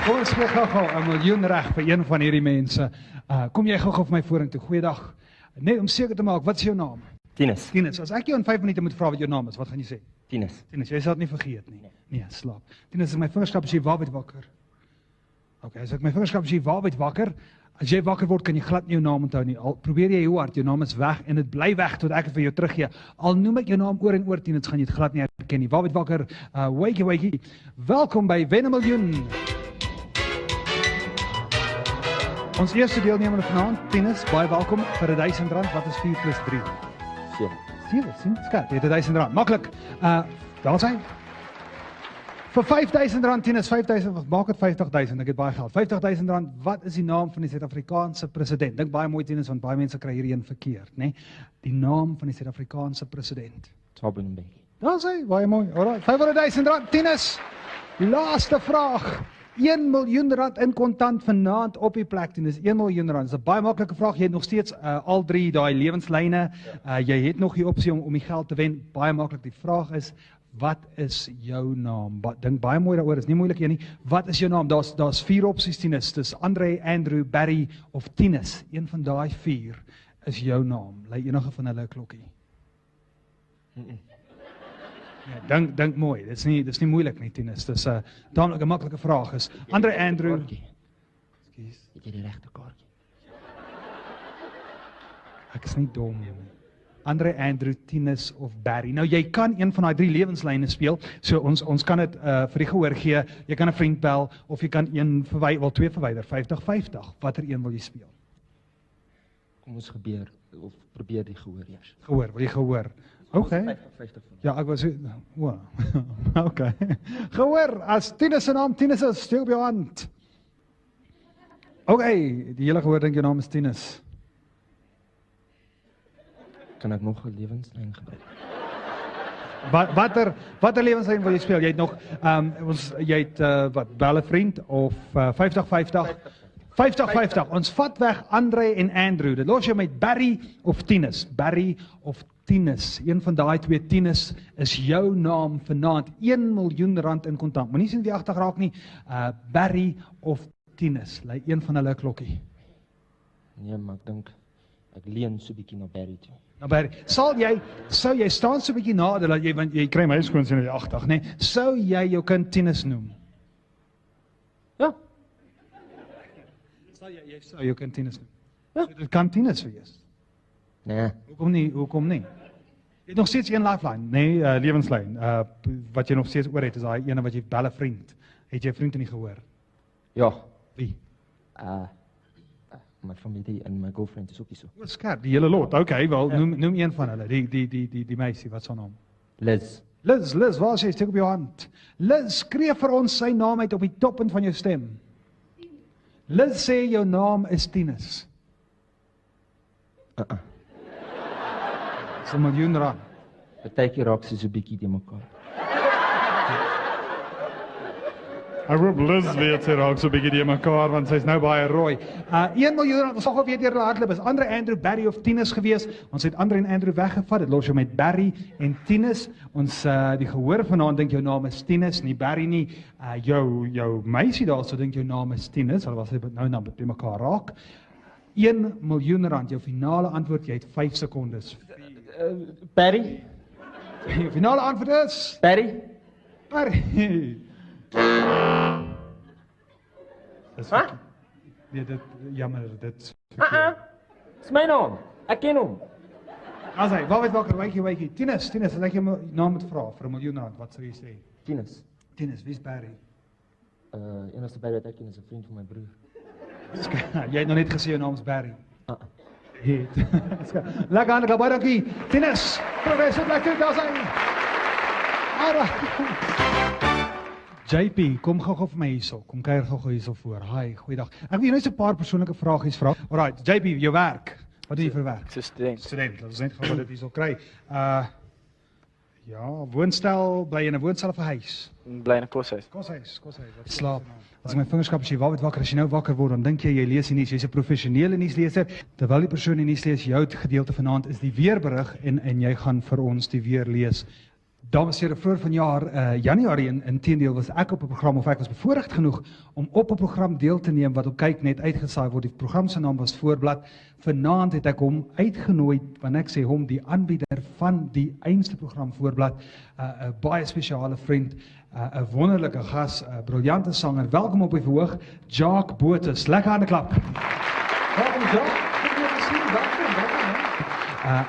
Kom ons gee gou 'n miljoen reg vir een van hierdie mense. Kom jy gou vir my vorentoe. Goeiedag. Net om seker te maak, wat is jou naam? Tinus. Tinus. As ek jou in 5 minute moet vra wat jou naam is, wat gaan jy sê? Tinus. Tinus, jy sal dit nie vergeet nie. Nee, slaap. Tinus, is my vingerskap as jy wakker. Okay, as ek my vingerskap as jy wakker. As jy wakker word, kan jy glad nie jou naam onthou nie. Al probeer jy hoe hard, jou naam is weg en dit bly weg tot ek dit vir jou teruggee. Al noem ek jou naam oor en oor, Tinus, gaan jy dit glad nie herken nie. Wakker, wakey. Welkom by Wen 'n Miljoen. Ons eerste deelnemer vanaand, Tinus, baie welkom vir R1000. Wat is 4 + 3? 7, sien? Skat, jy het R1000. Maklik. Daar sy. Vir R5000, Tinus, 5000, maak dit 50000, ek het baie geld. R50000, wat is die naam van die Suid-Afrikaanse president? Dink baie mooi, Tinus, want baie mense kry hierdie een verkeerd, né? Die naam van die Suid-Afrikaanse president. Thabo Mbeki. Daar sy, baie mooi. Alright, R500000, Tinus. Laaste vraag. R1 miljoen in kontant vanaand op die plek. Tinus, R1 miljoen. Dis 'n baie maklike vraag. Jy het nog steeds al 3 daai lewenslyne. Jy het nog die opsie om die geld te wen. Baie maklik. Die vraag is, wat is jou naam? Dink baie mooi daaroor, is nie moeilik nie. Wat is jou naam? Daar's 4 opsies, Tinus. Dis Andre, Andrew, Barry of Tinus. Een van daai 4 is jou naam. Lei enige van hulle 'n klokkie. Ja, dink mooi. Dis nie moeilik nie, Tinus. Dis 'n taamlik maklike vraag is. Andre, Andrew. Ekskuus. Het jy die regte kaartjie? Ek is nie dom nie. Andre, Andrew, Tinus of Barry. Nou jy kan een van daai 3 lewenslyne speel. So ons kan dit vir die gehoor gee. Jy kan 'n vriend bel of jy kan 2 verwyder. 50-50. Watter een wil jy speel? Kom ons probeer die gehoor eers. Gehoor, wil jy gehoor? Okay. 50. Ja, ek was wow. Okay. Gehoor, as Tinus se naam Tinus is, steek op jou hand. Okay, die hele gehoor dink jou naam is Tinus. Kan ek nog 'n lewenslyn gebruik? Watter lewenslyn wil jy speel? Jy het nog jy het bel 'n vriend of 50-50? 50-50. Ons vat weg Andre en Andrew. Dit los jy met Barry of Tinus. Barry of Tinus. Een van daai 2 Tinus is jou naam vanaand. R1 miljoen in kontant. Moenie sien wie agter raak nie. Barry of Tinus. Lei een van hulle 'n klokkie. Nee, maar ek dink ek leen so 'n bietjie na Barry toe. Nou Barry, sou jy staan so 'n bietjie nader dat want jy kry my skoon sien in die agter, nê? Sou jy jou kind Tinus noem? Ja. Jy sou jou kind Tinus noem? Ja. So, dit kan Tinus wees. Nee. Hoekom nie? Jy het nog steeds een lifeline, nee, lewenslyn. Wat jy nog steeds oor het is daai ene wat jy bel 'n vriend. Het jy 'n vriend nie gehoor? Ja. Wie? My familie en my girlfriend is ook hier so. O, skerp, die hele lot. Okay, wel, noem een van hulle. Die meisie, wat is haar naam? Liz. Liz, waar is jy? Steek op jou hand. Liz, skree vir ons sy naam uit op die toppunt van jou stem. Liz sê jou naam is Tinus. Dis R1 miljoen. Partykeer raak sy so 'n bietjie te mekaar. Ek hoop Liz weet sy raak so 'n bietjie die mekaar, want sy's nou baie rooi. R1 miljoen, ons sal gou weet deur hulle hardloop. Is Andre, Andrew, Barry of Tinus gewees? Ons het Andre en Andrew weggevat. Dit los jou met Barry en Tinus. Ons die gehoor vanaand dink jou naam is Tinus, nie Barry nie. Jou meisie daarso dink jou naam is Tinus. Hulle was nou by mekaar raak. R1 miljoen, jou finale antwoord, jy het 5 sekondes. Barry? Jou finale antwoord is Barry? Barry. Nee, jammer, dit Dis my naam. Ek ken hom. Asai, wakey. Tinus, as ek jou naam moet vra vir R1 miljoen, wat sou jy sê? Tinus, wie's Barry? Enigste Barry wat ek ken is 'n vriend van my broer. Jy het nog net gesê jou naam is Barry. Lekker aan, baie dankie. Tinus, professor lekker daar sy. JP, kom gou vir my hierso. Kom kuier gou hierso voor. Hi, goeiedag. Ek wil jou net 'n paar persoonlike vragies vra. Alright, JP, jou werk. Wat doen jy vir werk? Ek's 'n student. Student, laat ons net gou dit hierso kry. Ja, woonstel, bly in 'n woonstel of 'n huis? Bly in 'n koshuis. Koshuis. Slaap. As my vingerskap as jy wakker, as jy nou wakker word, dan dink jy lees die nuus, jy's 'n professionele nuusleser. Terwyl die persoon die nuus lees, jou gedeelte vanaand is die weerberig en jy gaan vir ons die weer lees. Dames en heren, vroeger vanjaar, januarie in teendeel was ek op 'n program, of ek was bevoorrecht genoeg om op 'n program deel te neem wat op Kyk Net uitgesaai word. Die program se naam was Voorblad. Vanaand het ek hom uitgenooi, want ek sê hom die aanbieder van die einste program Voorblad, 'n baie spesiale vriend, 'n wonderlike gas, 'n briljante sanger. Welkom op die verhoog, Jacques Botha. Lekker aan die klap. Welkom Jacques.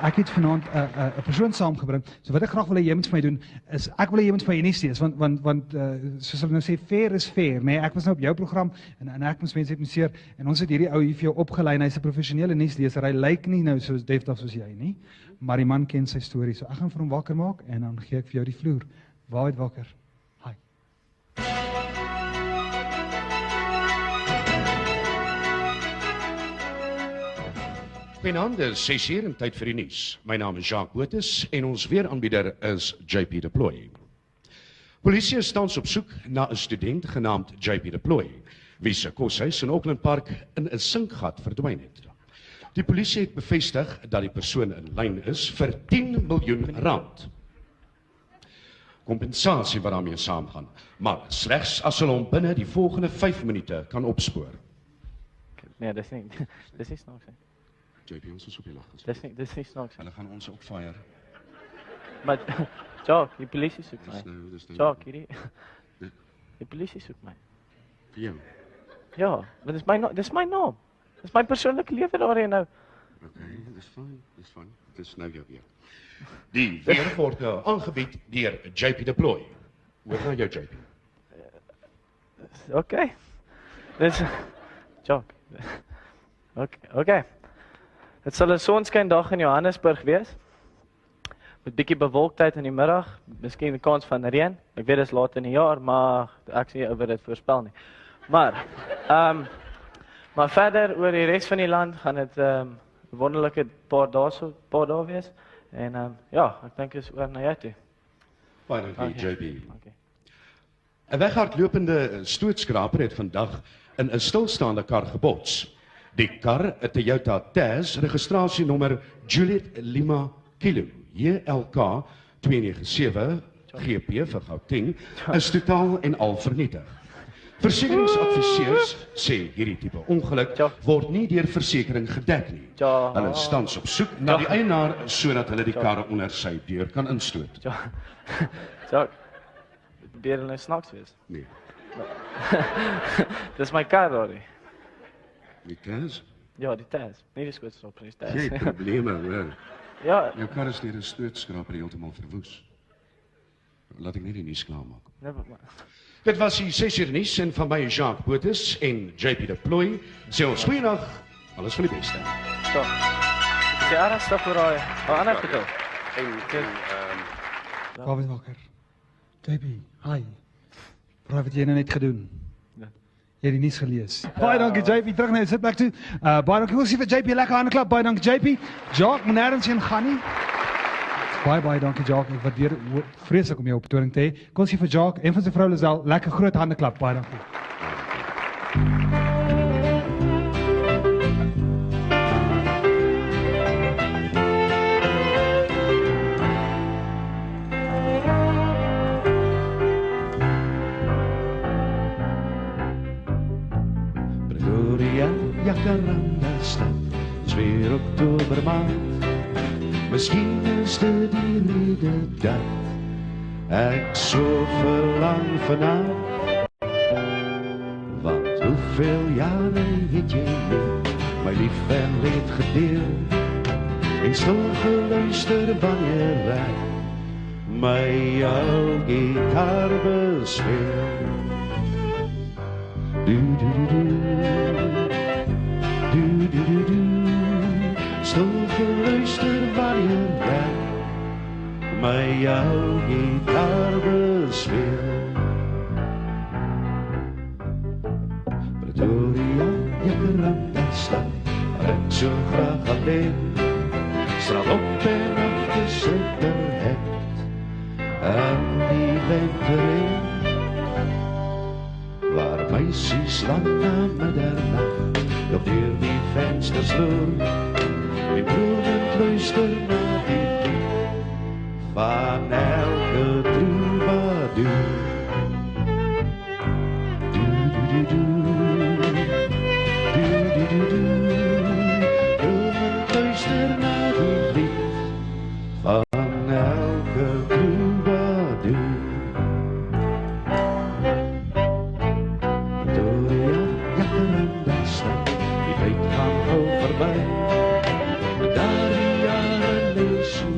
Ek het vanaand 'n persoon saamgebring. So wat ek graag wil hê jy moet vir my doen is ek wil hê jy moet vir my nie steeds want soos hulle nou sê fair is fair, nee, ek was nou op jou program en ek moes mense hypnotiseer en ons het hierdie ou hier vir jou opgelei. Hy's 'n professionele nuusleser. Hy lyk nie nou so deftig soos jy nie, maar die man ken sy storie. So ek gaan vir hom wakker maak en dan gee ek vir jou die vloer. Waar het wakker? Hi. Goeienaand, dis 6:00 en tyd vir die nuus. My naam is Jacques Botha en ons weeraanbieder is JP Deploy. Polisie is tans op soek na 'n student genaamd JP Deploy, wie se koshuis in Auckland Park in 'n sinkgat verdwyn het. Die polisie het bevestig dat die persoon in lyn is vir R10 miljoen. Kompensasie wat daarmee saamgaan, maar slegs as hulle hom binne die volgende 5 minute kan opspoor. Nee, dis nie snaaks nie. JP, ons is op die lag. Dis nie snaaks nie. Hulle gaan ons ook fire. Maar, Jacques, die polisie soek my. Dis nou. Jacques, die polisie soek my. Vir jou. Ja, maar dis my naam. Dis my persoonlike lewe daarin nou. Okay, dis fyn. Dis nou jou weer. Die weer word aangebied deur JP Deploy. Hoor nou jou JP. Okay. Dis Jacques. Okay. Dit sal 'n sonskyndag in Johannesburg wees. Met bietjie bewolktheid in die middag, miskien 'n kans van reën. Ek weet dit is laat in die jaar, maar ek sê oor dit voorspel nie. Maar verder oor die res van die land gaan dit 'n wonderlike paar dae wees. En ja, ek dink is oor na jou toe. Baie dankie JP. Okay. 'n Weghardlopende stootskraper het vandag in 'n stilstaande kar gebots. Die kar, 'n Toyota Tazz, registrasienommer Juliet Lima Kilo, JLK 297 GP vir Gauteng, is totaal en al vernietig. Versekeringsadviseurs sê hierdie tipe ongeluk word nie deur versekering gedek nie. Hulle is tans op soek na die eienaar sodat hulle die kar onder sy deur kan instoot. Jacques, probeer hulle nou snaaks wees? Nee. Dis my kar daar. Die Tazz? Ja, die Tazz. Nie die skootstropper, die Tazz. Jy het probleme, hoor. Ja. Jou kar is deur 'n stootskraper heeltemal verwoes. Laat ek net die nuus klaarmaak. Dit was die 6:00 nuus en van my Jacques Botha en JP Deploy. Sê ons goeiedag, alles van die beste. So. Die ander stap vir daai. Ander gedoen. Waar het wakker? JP, hi. Wat het jy nou net gedoen? Jy het die nuus gelees. Baie dankie JP, terug na die sitplek toe. Baie dankie, ons sê vir JP lekker hande klap. Baie dankie JP. Jacques, moet nêrens heen gaan nie. Baie dankie Jacques. Ek waardeer vreeslik om jou op betoning te hê. Kom ons sê vir Jacques en vir sy vrou Lisel lekker groot hande klap. Baie dankie. Jacaranda stad, is weer Oktober maand. Miskien is dit die rede dat ek so verlang vanaand. Want hoeveel jare het jy mee my lief en leed gedeel en stil geluister wanneer ek my jou gitaar bespeel. Stil geluister wanneer ek my jou gitaar bespeel. Pretoria, Jacaranda stad, waar ek so graag alleen straat op en af gesuiker het aan die lentereën, waar meisies lang na middernacht nog deur die vensters loer en broedend luister na die lied van elke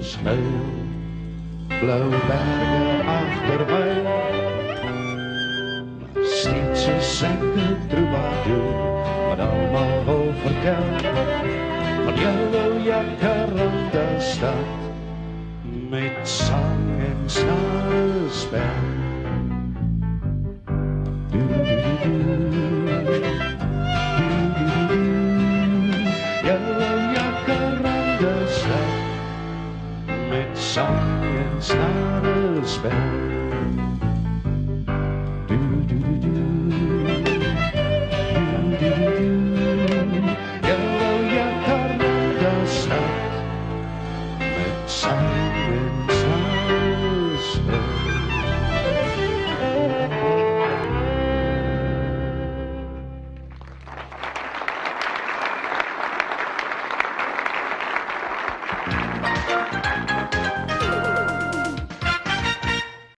schuil, blou berge agter my. Maar steeds soos ek 'n troubadour, wat almal wil vertel, van jou Jacaranda stad, met sang en snaarspel. Jou Jacaranda stad, met sang en snaarspel. Jou Jacaranda stad, met sang en snaarspel.